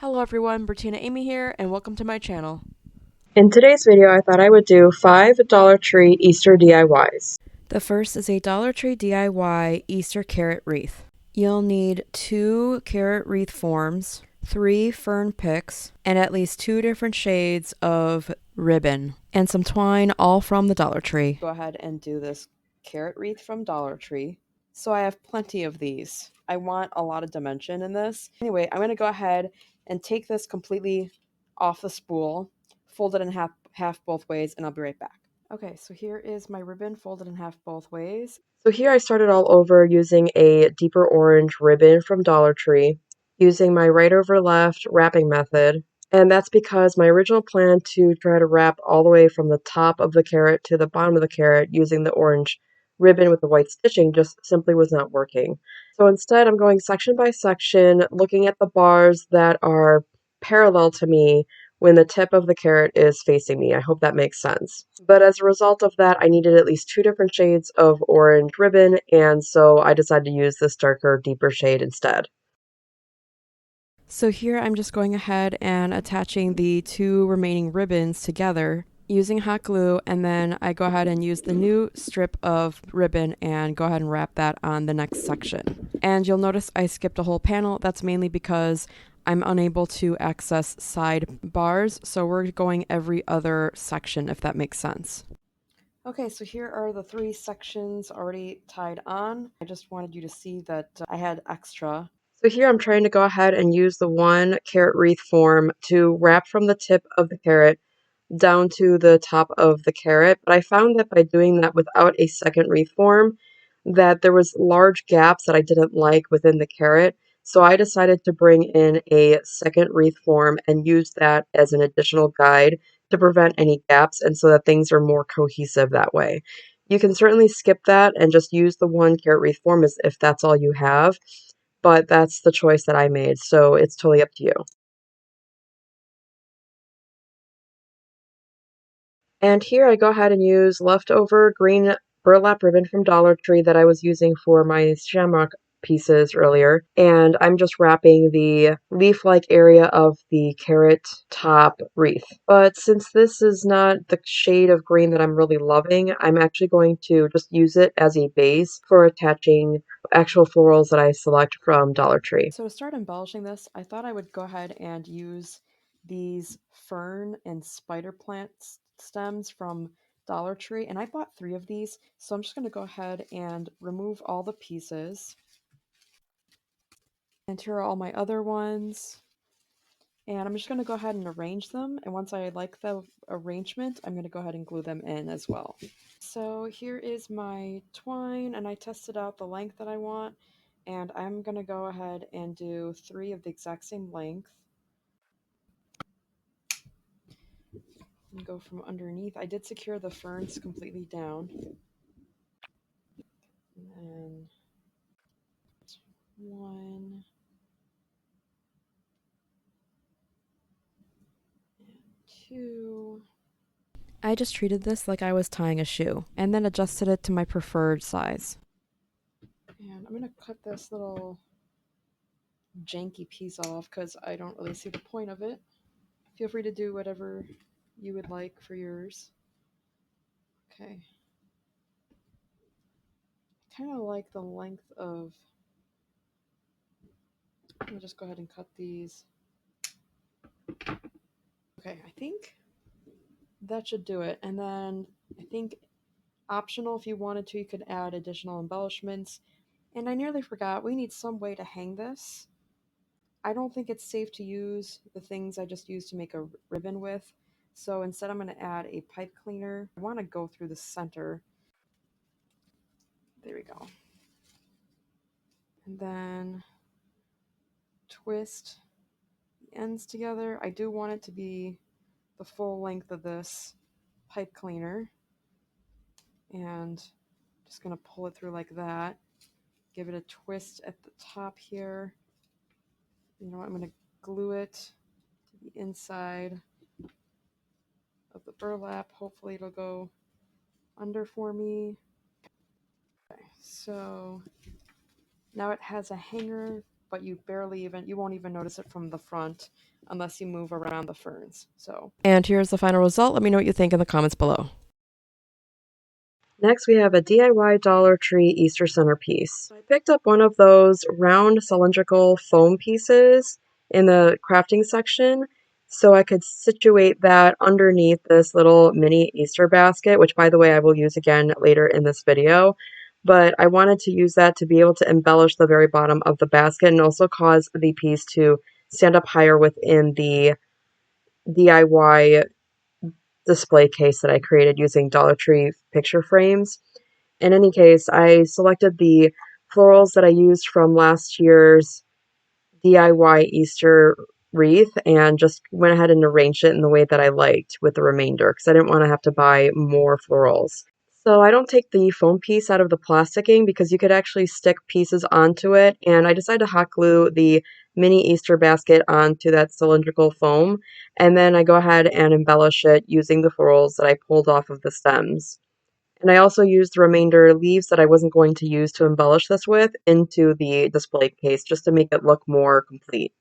Hello everyone, Bertina Amy here, and welcome to my channel. In today's video, I thought I would do 5 Dollar Tree Easter DIYs. The first is a Dollar Tree DIY Easter carrot wreath. You'll need 2 carrot wreath forms, 3 fern picks, and at least 2 different shades of ribbon, and some twine, all from the Dollar Tree. Go ahead and do this carrot wreath from Dollar Tree. So I have plenty of these. I want a lot of dimension in this. Anyway, I'm going to go ahead and take this completely off the spool, fold it in half both ways, and I'll be right back. Okay, so here is my ribbon folded in half both ways. So here I started all over using a deeper orange ribbon from Dollar Tree, using my right over left wrapping method. And that's because my original plan to try to wrap all the way from the top of the carrot to the bottom of the carrot using the orange ribbon with the white stitching just simply was not working. So instead I'm going section by section, looking at the bars that are parallel to me when the tip of the carrot is facing me. I hope that makes sense. But as a result of that, I needed at least 2 different shades of orange ribbon, and so I decided to use this darker, deeper shade instead. So here I'm just going ahead and attaching the 2 remaining ribbons together using hot glue, and then I go ahead and use the new strip of ribbon and go ahead and wrap that on the next section. And you'll notice I skipped a whole panel. That's mainly because I'm unable to access side bars, so we're going every other section, if that makes sense. Okay, so here are the 3 sections already tied on. I just wanted you to see that I had extra. So here I'm trying to go ahead and use the one carrot wreath form to wrap from the tip of the carrot down to the top of the carrot, but I found that by doing that without a second wreath form, that there was large gaps that I didn't like within the carrot. So I decided to bring in a second wreath form and use that as an additional guide to prevent any gaps and so that things are more cohesive that way. You can certainly skip that and just use the one carrot wreath form as if that's all you have, but that's the choice that I made, so it's totally up to you. And here I go ahead and use leftover green burlap ribbon from Dollar Tree that I was using for my shamrock pieces earlier, and I'm just wrapping the leaf-like area of the carrot top wreath. But since this is not the shade of green that I'm really loving, I'm actually going to just use it as a base for attaching actual florals that I select from Dollar Tree. So to start embellishing this, I thought I would go ahead and use these fern and spider plant stems from Dollar Tree, and I bought 3 of these, so I'm just going to go ahead and remove all the pieces. And here are all my other ones. And I'm just going to go ahead and arrange them, and once I like the arrangement, I'm going to go ahead and glue them in as well. So here is my twine, and I tested out the length that I want, and I'm going to go ahead and do 3 of the exact same length. And go from underneath. I did secure the ferns completely down. And then 1 and 2. I just treated this like I was tying a shoe, and then adjusted it to my preferred size. And I'm going to cut this little janky piece off because I don't really see the point of it. Feel free to do whatever you would like for yours. Okay. I kind of like the length of... I'll just go ahead and cut these. Okay, I think that should do it. And then I think optional, if you wanted to, you could add additional embellishments. And I nearly forgot, we need some way to hang this. I don't think it's safe to use the things I just used to make a ribbon with. So instead I'm going to add a pipe cleaner. I want to go through the center. There we go. And then twist the ends together. I do want it to be the full length of this pipe cleaner. And just going to pull it through like that. Give it a twist at the top here. You know what, I'm going to glue it to the inside of the burlap. Hopefully it'll go under for me. Okay, so now it has a hanger but you won't even notice it from the front unless you move around the ferns. And here's the final result. Let me know what you think in the comments below. Next, we have a DIY Dollar Tree Easter centerpiece. I picked up one of those round cylindrical foam pieces in the crafting section so I could situate that underneath this little mini Easter basket, which, by the way, I will use again later in this video. But I wanted to use that to be able to embellish the very bottom of the basket and also cause the piece to stand up higher within the DIY display case that I created using Dollar Tree picture frames. In any case, I selected the florals that I used from last year's DIY Easter wreath and just went ahead and arranged it in the way that I liked with the remainder because I didn't want to have to buy more florals. So I don't take the foam piece out of the plasticking because you could actually stick pieces onto it, and I decided to hot glue the mini Easter basket onto that cylindrical foam, and then I go ahead and embellish it using the florals that I pulled off of the stems. And I also used the remainder leaves that I wasn't going to use to embellish this with into the display case just to make it look more complete.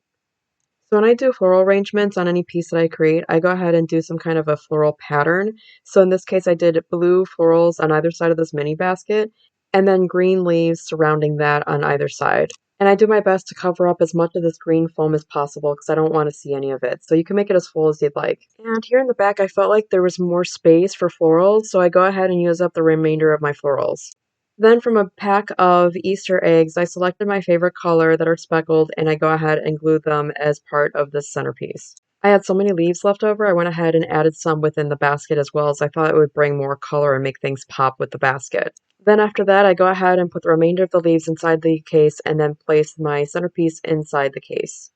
So when I do floral arrangements on any piece that I create, I go ahead and do some kind of a floral pattern. So in this case, I did blue florals on either side of this mini basket, and then green leaves surrounding that on either side. And I do my best to cover up as much of this green foam as possible because I don't want to see any of it. So you can make it as full as you'd like. And here in the back, I felt like there was more space for florals, so I go ahead and use up the remainder of my florals. Then from a pack of Easter eggs, I selected my favorite color that are speckled and I go ahead and glued them as part of this centerpiece. I had so many leaves left over, I went ahead and added some within the basket as well, as I thought it would bring more color and make things pop with the basket. Then after that, I go ahead and put the remainder of the leaves inside the case and then place my centerpiece inside the case.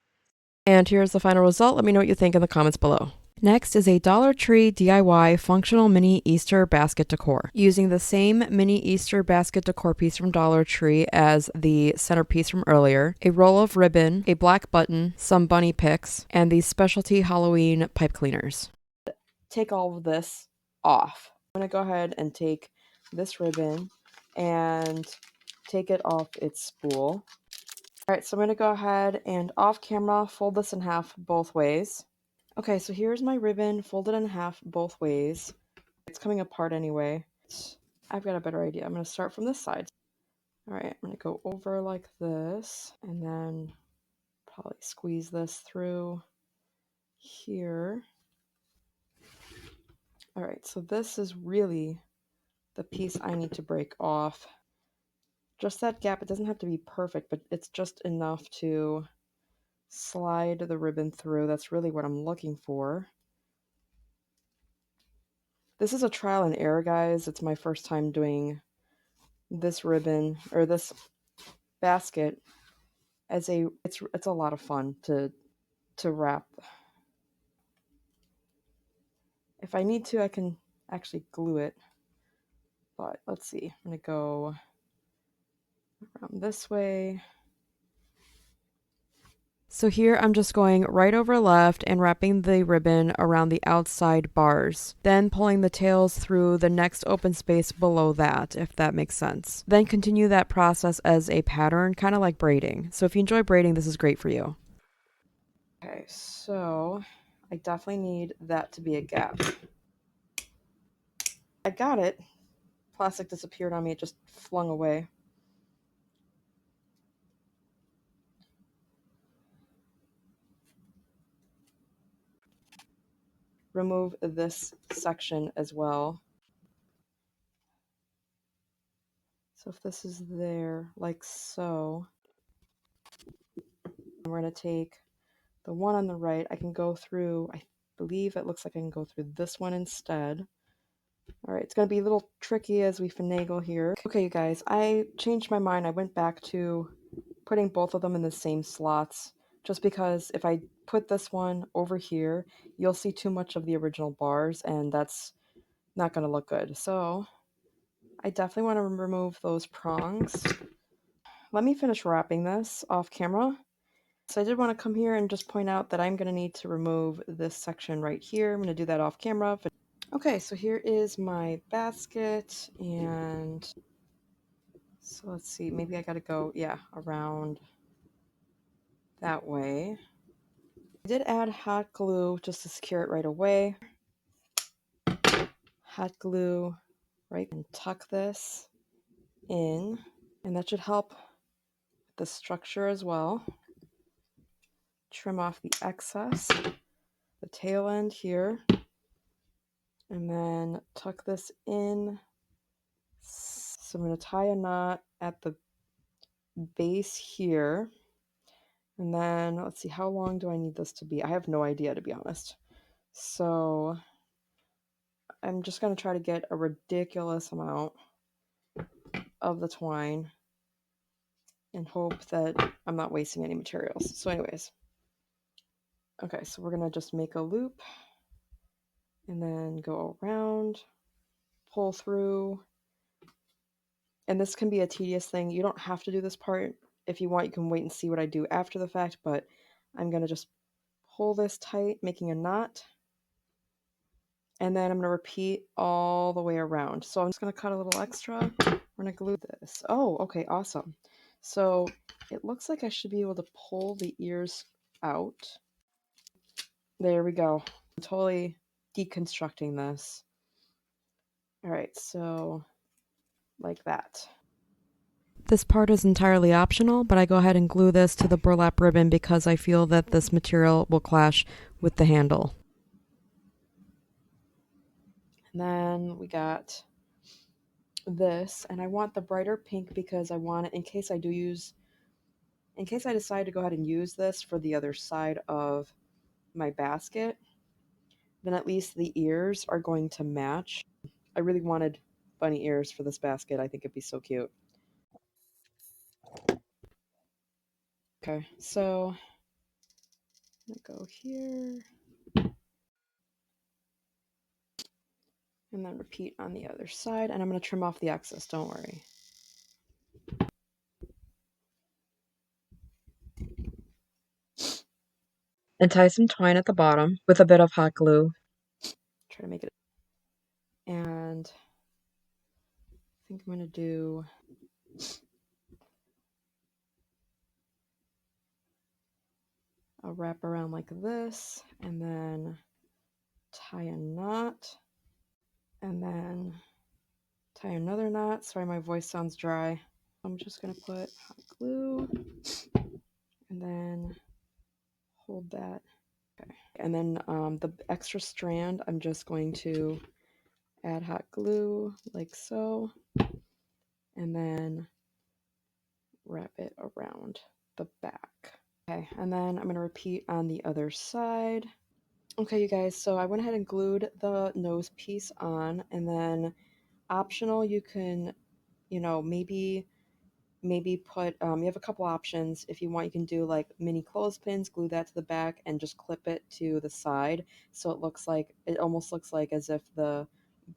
And here's the final result. Let me know what you think in the comments below. Next is a Dollar Tree DIY functional mini Easter basket decor. Using the same mini Easter basket decor piece from Dollar Tree as the centerpiece from earlier, a roll of ribbon, a black button, some bunny picks, and these specialty Halloween pipe cleaners. Take all of this off. I'm going to go ahead and take this ribbon and take it off its spool. All right, so I'm going to go ahead and off camera fold this in half both ways. Okay, so here's my ribbon folded in half both ways. It's coming apart anyway. I've got a better idea. I'm going to start from this side. All right, I'm going to go over like this and then probably squeeze this through here. All right, so this is really the piece I need to break off. Just that gap. It doesn't have to be perfect, but it's just enough to slide the ribbon through. That's really what I'm looking for. This is a trial and error, guys. It's my first time doing this ribbon or this basket as it's a lot of fun to wrap. If I need to, I can actually glue it. But let's see. I'm going to go around this way. So here I'm just going right over left and wrapping the ribbon around the outside bars, then pulling the tails through the next open space below that, if that makes sense. Then continue that process as a pattern, kind of like braiding. So if you enjoy braiding, this is great for you. Okay, so I definitely need that to be a gap. I got it. Plastic disappeared on me, it just flung away. Remove this section as well. So if this is there, like so, we're going to take the one on the right. I can go through, I believe it looks like I can go through this one instead. All right, it's going to be a little tricky as we finagle here. Okay, you guys, I changed my mind. I went back to putting both of them in the same slots, just because if I put this one over here, you'll see too much of the original bars, and that's not going to look good. So I definitely want to remove those prongs. Let me finish wrapping this off camera. So I did want to come here and just point out that I'm going to need to remove this section right here. I'm going to do that off camera. Okay, so here is my basket, and so let's see, maybe I got to go, yeah, around that way. I did add hot glue just to secure it right away. Hot glue, right, and tuck this in, and that should help the structure as well. Trim off the excess, the tail end here, and then tuck this in. So I'm going to tie a knot at the base here, and then let's see, how long do I need this to be? I have no idea, to be honest. So I'm just going to try to get a ridiculous amount of the twine and hope that I'm not wasting any materials. So anyways, okay, so we're going to just make a loop and then go around, pull through. And this can be a tedious thing. You don't have to do this part. If you want, you can wait and see what I do after the fact, but I'm going to just pull this tight, making a knot. And then I'm going to repeat all the way around. So I'm just going to cut a little extra. We're going to glue this. Oh, okay, awesome. So it looks like I should be able to pull the ears out. There we go. I'm totally deconstructing this. All right, so like that. This part is entirely optional, but I go ahead and glue this to the burlap ribbon because I feel that this material will clash with the handle. And then we got this, and I want the brighter pink because I want it in case I decide to go ahead and use this for the other side of my basket, then at least the ears are going to match. I really wanted bunny ears for this basket. I think it'd be so cute. Okay, so I'm gonna go here and then repeat on the other side, and I'm gonna trim off the excess, don't worry. And tie some twine at the bottom with a bit of hot glue. Try to make it, and I think I'm gonna do a wrap around like this, and then tie a knot, and then tie another knot. Sorry, my voice sounds dry. I'm just gonna put hot glue and then hold that. Okay, and then the extra strand, I'm just going to add hot glue like so, and then wrap it around the back. Okay, and then I'm going to repeat on the other side. Okay, you guys, so I went ahead and glued the nose piece on, and then optional, you can, maybe put, you have a couple options. If you want, you can do like mini clothespins, glue that to the back, and just clip it to the side. So it almost looks like as if the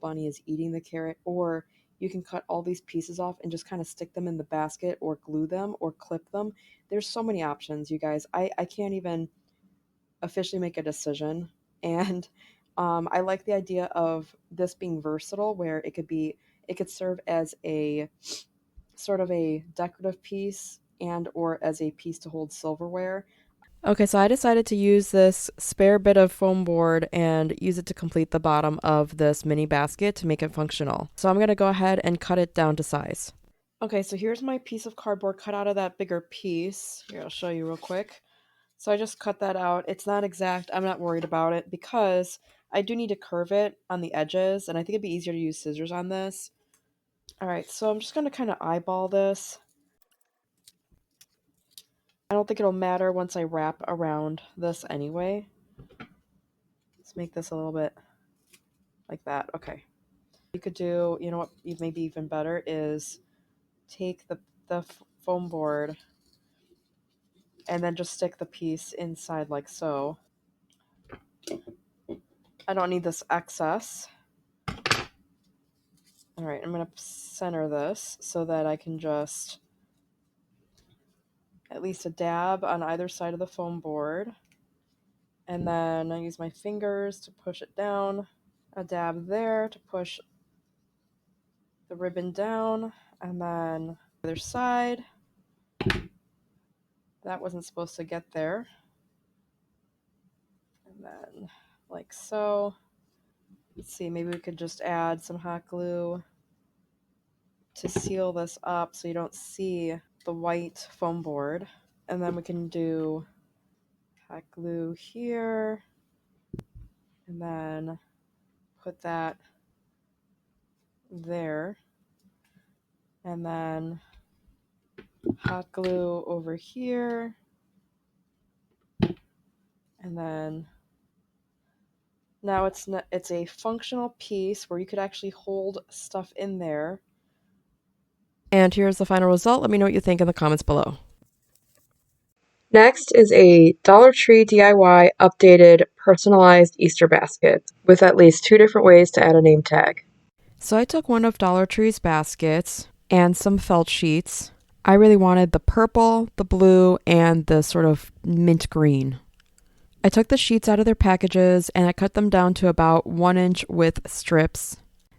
bunny is eating the carrot. Or you can cut all these pieces off and just kind of stick them in the basket or glue them or clip them. There's so many options, you guys. I can't even officially make a decision. And I like the idea of this being versatile where it could serve as a sort of a decorative piece and or as a piece to hold silverware. Okay, so I decided to use this spare bit of foam board and use it to complete the bottom of this mini basket to make it functional. So I'm going to go ahead and cut it down to size. Okay, so here's my piece of cardboard cut out of that bigger piece. Here, I'll show you real quick. So I just cut that out. It's not exact. I'm not worried about it because I do need to curve it on the edges, and I think it'd be easier to use scissors on this. All right, so I'm just going to kind of eyeball this. I don't think it'll matter once I wrap around this anyway. Let's make this a little bit like that. Okay. You could do, you know what, maybe even better is take the foam board and then just stick the piece inside like so. I don't need this excess. All right, I'm going to center this so that I can just at least a dab on either side of the foam board. And then I use my fingers to push it down. A dab there to push the ribbon down. And then the other side. that wasn't supposed to get there. And then like so. Let's see, maybe we could just add some hot glue to seal this up so you don't see the white foam board. And then we can do hot glue here and then put that there. And then hot glue over here. And then now it's a functional piece where you could actually hold stuff in there. And here's the final result. Let me know what you think in the comments below. Next is a Dollar Tree DIY updated personalized Easter basket with at least 2 different ways to add a name tag. So I took one of Dollar Tree's baskets and some felt sheets. I really wanted the purple, the blue, and the sort of mint green. I took the sheets out of their packages and I cut them down to about 1-inch width strips.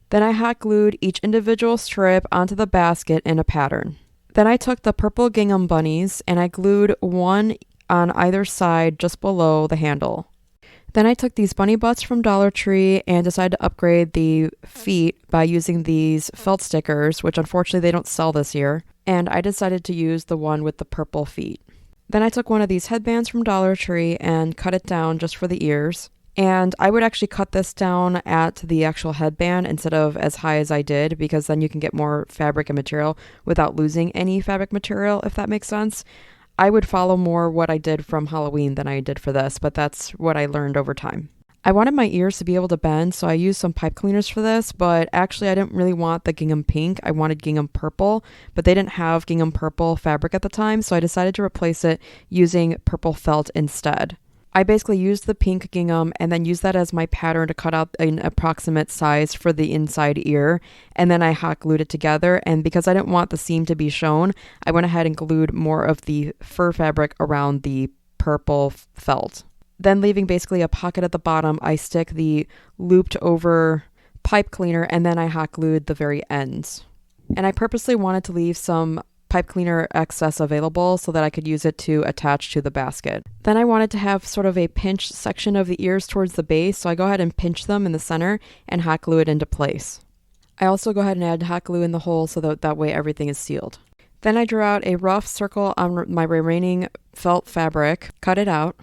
Then I hot glued each individual strip onto the basket in a pattern. Then I took the purple gingham bunnies and I glued one on either side just below the handle. Then I took these bunny butts from Dollar Tree and decided to upgrade the feet by using these felt stickers, which unfortunately they don't sell this year. And I decided to use the one with the purple feet. Then I took one of these headbands from Dollar Tree and cut it down just for the ears. And I would actually cut this down at the actual headband instead of as high as I did, because then you can get more fabric and material without losing any fabric material, if that makes sense. I would follow more what I did from Halloween than I did for this, but that's what I learned over time. I wanted my ears to be able to bend, so I used some pipe cleaners for this, but actually I didn't really want the gingham pink. I wanted gingham purple, but they didn't have gingham purple fabric at the time, so I decided to replace it using purple felt instead. I basically used the pink gingham and then used that as my pattern to cut out an approximate size for the inside ear, and then I hot glued it together, and because I didn't want the seam to be shown, I went ahead and glued more of the fur fabric around the purple felt. Then leaving basically a pocket at the bottom, I stick the looped over pipe cleaner and then I hot glued the very ends. And I purposely wanted to leave some pipe cleaner excess available so that I could use it to attach to the basket. Then I wanted to have sort of a pinch section of the ears towards the base, so I go ahead and pinch them in the center and hot glue it into place. I also go ahead and add hot glue in the hole so that way everything is sealed. Then I drew out a rough circle on my remaining felt fabric, cut it out,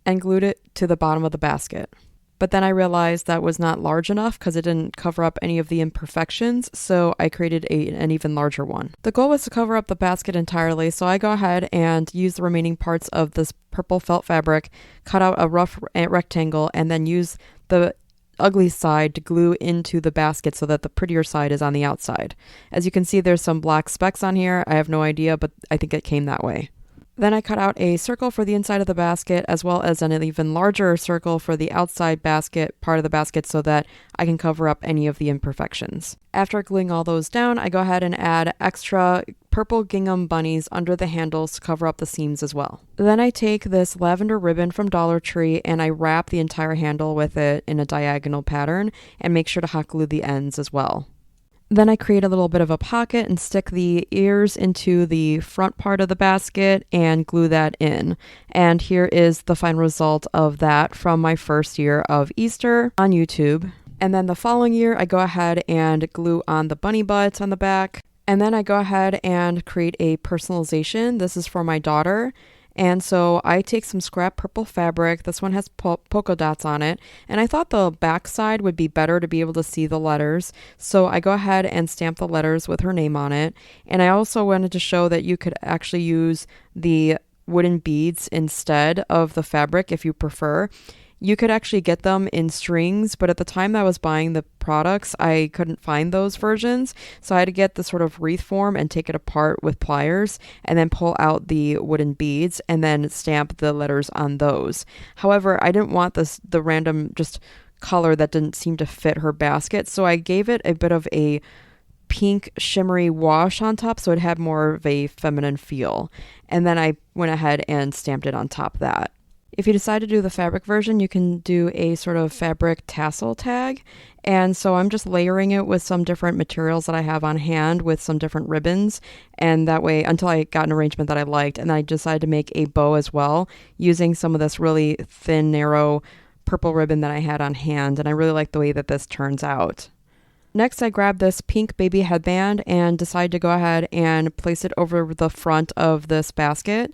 and glued it to the bottom of the basket. But then I realized that was not large enough because it didn't cover up any of the imperfections, so I created an even larger one. The goal was to cover up the basket entirely, so I go ahead and use the remaining parts of this purple felt fabric, cut out a rough rectangle, and then use the ugly side to glue into the basket so that the prettier side is on the outside. As you can see, there's some black specks on here. I have no idea, but I think it came that way. Then I cut out a circle for the inside of the basket as well as an even larger circle for the outside basket, part of the basket, so that I can cover up any of the imperfections. After gluing all those down, I go ahead and add extra purple gingham bunnies under the handles to cover up the seams as well. Then I take this lavender ribbon from Dollar Tree and I wrap the entire handle with it in a diagonal pattern and make sure to hot glue the ends as well. Then I create a little bit of a pocket and stick the ears into the front part of the basket and glue that in. And here is the final result of that from my first year of Easter on YouTube. And then the following year, I go ahead and glue on the bunny butts on the back. And then I go ahead and create a personalization. This is for my daughter. And so I take some scrap purple fabric. This one has polka dots on it. And I thought the back side would be better to be able to see the letters. So I go ahead and stamp the letters with her name on it. And I also wanted to show that you could actually use the wooden beads instead of the fabric if you prefer. You could actually get them in strings, but at the time that I was buying the products, I couldn't find those versions. So I had to get the sort of wreath form and take it apart with pliers and then pull out the wooden beads and then stamp the letters on those. However, I didn't want the random just color that didn't seem to fit her basket. So I gave it a bit of a pink shimmery wash on top so it had more of a feminine feel. And then I went ahead and stamped it on top of that. If you decide to do the fabric version, you can do a sort of fabric tassel tag. And so I'm just layering it with some different materials that I have on hand with some different ribbons. And that way, until I got an arrangement that I liked, and I decided to make a bow as well using some of this really thin, narrow purple ribbon that I had on hand. And I really like the way that this turns out. Next, I grabbed this pink baby headband and decided to go ahead and place it over the front of this basket.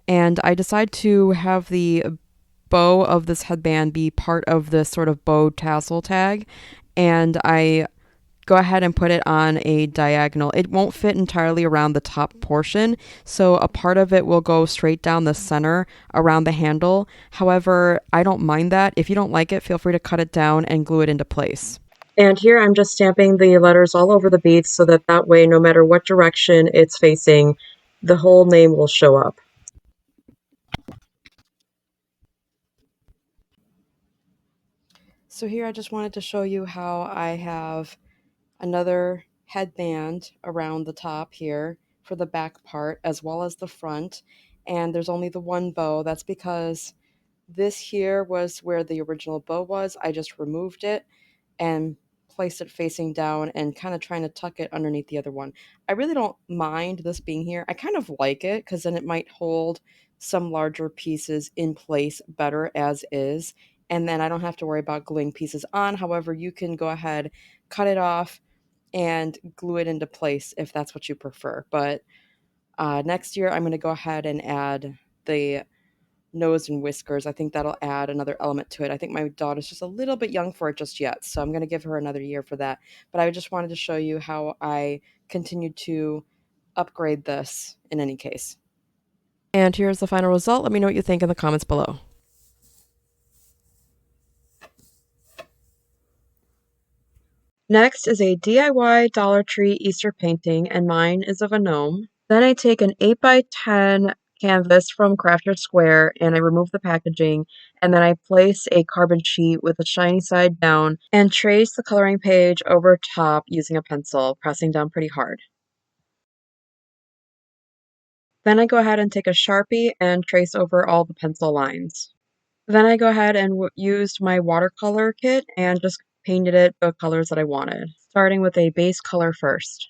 And I decided to have the bow of this headband be part of this sort of bow tassel tag. And I go ahead and put it on a diagonal. It won't fit entirely around the top portion, so a part of it will go straight down the center around the handle. However, I don't mind that. If you don't like it, feel free to cut it down and glue it into place. And here I'm just stamping the letters all over the beads so that way, no matter what direction it's facing, the whole name will show up. So here I just wanted to show you how I have another headband around the top here for the back part as well as the front. And there's only the one bow. That's because this here was where the original bow was. I just removed it and placed it facing down and kind of trying to tuck it underneath the other one. I really don't mind this being here. I kind of like it because then it might hold some larger pieces in place better as is. And then I don't have to worry about gluing pieces on. However, you can go ahead, cut it off, and glue it into place if that's what you prefer. But next year, I'm going to go ahead and add the nose and whiskers. I think that'll add another element to it. I think my daughter's just a little bit young for it just yet, so I'm going to give her another year for that. But I just wanted to show you how I continue to upgrade this in any case. And here's the final result. Let me know what you think in the comments below. Next is a DIY Dollar Tree Easter painting, and mine is of a gnome. Then I take an 8 by 10 canvas from Crafter Square and I remove the packaging, and then I place a carbon sheet with the shiny side down and trace the coloring page over top using a pencil, pressing down pretty hard. Then I go ahead and take a Sharpie and trace over all the pencil lines. Then I go ahead and used my watercolor kit and just painted it the colors that I wanted, starting with a base color first.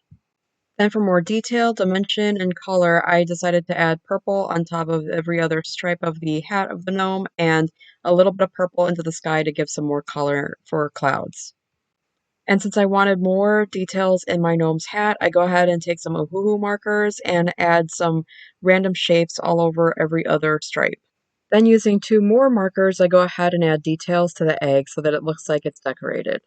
Then for more detail, dimension, and color, I decided to add purple on top of every other stripe of the hat of the gnome and a little bit of purple into the sky to give some more color for clouds. And since I wanted more details in my gnome's hat, I go ahead and take some Ohuhu markers and add some random shapes all over every other stripe. Then using 2 more markers, I go ahead and add details to the egg so that it looks like it's decorated.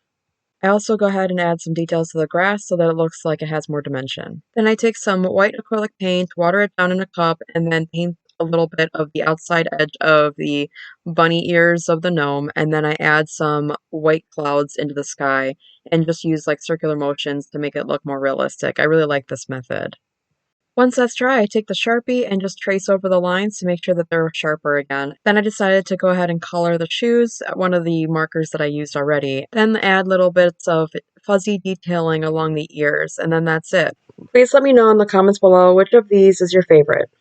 I also go ahead and add some details to the grass so that it looks like it has more dimension. Then I take some white acrylic paint, water it down in a cup, and then paint a little bit of the outside edge of the bunny ears of the gnome, and then I add some white clouds into the sky and just use like circular motions to make it look more realistic. I really like this method. Once that's dry, I take the Sharpie and just trace over the lines to make sure that they're sharper again. Then I decided to go ahead and color the shoes, one of the markers that I used already. Then add little bits of fuzzy detailing along the ears, and then that's it. Please let me know in the comments below which of these is your favorite.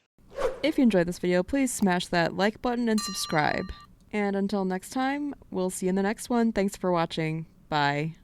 If you enjoyed this video, please smash that like button and subscribe. And until next time, we'll see you in the next one. Thanks for watching. Bye.